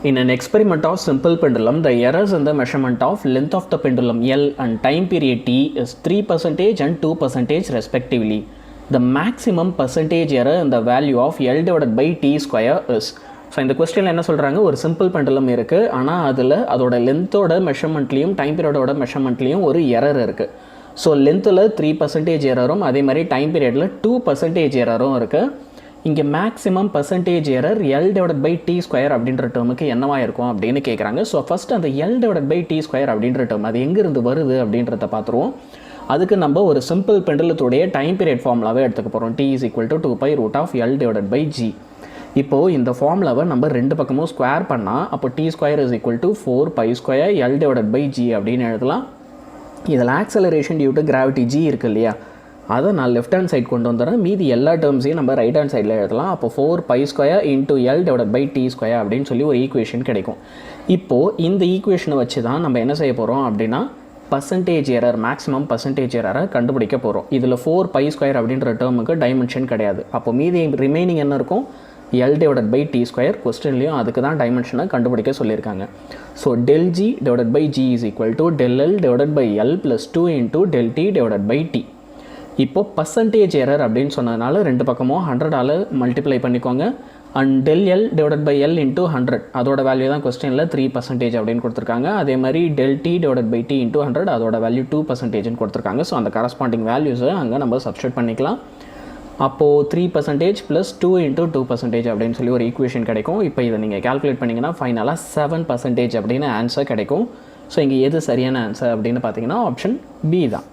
In an experiment of simple pendulum, the errors in the measurement of length of the pendulum L and time period T is 3% and 2% respectively. The maximum percentage error in the value of L divided by T square is. So இந்த கொஸ்டினில் என்ன சொல்கிறாங்க, ஒரு simple pendulum இருக்குது, ஆனால் அதில் அதோட லென்த்தோட மெஷர்மெண்ட்லேயும் time பீரியடோட மெஷர்மெண்ட்லேயும் ஒரு எரர் இருக்குது. ஸோ லென்த்தில் 3% எரரும் அதே மாதிரி டைம் பீரியடில் 2% எரரும் இருக்குது. இங்கே maximum percentage error L divided by T square அப்படின்ற டேர்முக்கு என்னவா இருக்கும் அப்படின்னு கேட்குறாங்க. ஸோ ஃபஸ்ட் அந்த L divided by T square அப்படின்ற டேர்ம் அது எங்கேருந்து வருது அப்படின்றத பார்த்துருவோம். அதுக்கு நம்ம ஒரு சிம்பிள் பெண்டுலத்துடைய டைம் பீரியட் ஃபார்முலாவே எடுத்துக்க போகிறோம். T is equal to 2π root of L divided by G. இப்போது இந்த ஃபார்முலாவை நம்ம ரெண்டு பக்கமும் ஸ்கொயர் பண்ணால் அப்போ T square is equal to 4π square L divided by G அப்படின்னு எழுதலாம். இதில் acceleration due to gravity G இருக்குது இல்லையா, அதை நான் லெஃப்ட் ஹேண்ட் சைட் கொண்டு வந்துடுறேன். மீதி எல்லா டேர்ம்ஸையும் நம்ம ரைட் ஹேண்ட் சைடில் எழுதலாம். அப்போ 4π square into L divided by T square அப்படின்னு சொல்லி ஒரு ஈக்குவேஷன் கிடைக்கும். இப்போது இந்த ஈக்குவேஷனை வச்சு தான் நம்ம என்ன செய்ய போகிறோம் அப்படின்னா பர்சன்டேஜ் எரர், மேக்ஸிமம் பர்சன்டேஜ் எரரை கண்டுபிடிக்க போகிறோம். இதில் 4π ஸ்கொயர் அப்படின்ற டேர்முக்கு டைமென்ஷன் கிடையாது. அப்போ மீதி ரிமைனிங் என்ன இருக்கும், L divided by T square. கொஸ்டின்லேயும் அதுக்கு தான் டைமென்ஷனை கண்டுபிடிக்க சொல்லியிருக்காங்க. So del G divided by G is equal to del L divided by L plus 2 into del T divided by T. இப்போது பர்சன்டேஜ் எரர் அப்படின்னு சொன்னதுனால ரெண்டு பக்கமும் 100ஆல் மல்டிப்ளை பண்ணிக்கோங்க. And del L divided by L into 100 அதோட value தான் கொஸ்டினில் 3% அப்படின்னு கொடுத்துருக்காங்க. அதே மாதிரி del T divided by T into 100 அதோட வேல்யூ 2%ன்னு கொடுத்துருக்காங்க. ஸோ அந்த கரஸ்பாண்டிங் வேல்யூஸை அங்கே நம்ம சப்ஸ்டியூட் பண்ணிக்கலாம். அப்போது 3% ப்ளஸ் 2 இன்டூ 2% அப்படின்னு சொல்லி ஒரு ஈக்குவேஷன் கிடைக்கும். இப்போ இதை நீங்கள் கால்குலேட் பண்ணிங்கன்னா ஃபைனலாக 7% அப்படின்னு ஆன்சர் கிடைக்கும். ஸோ இங்கே எது சரியான ஆன்சர் அப்படின்னு பார்த்தீங்கன்னா ஆப்ஷன் பி தான்.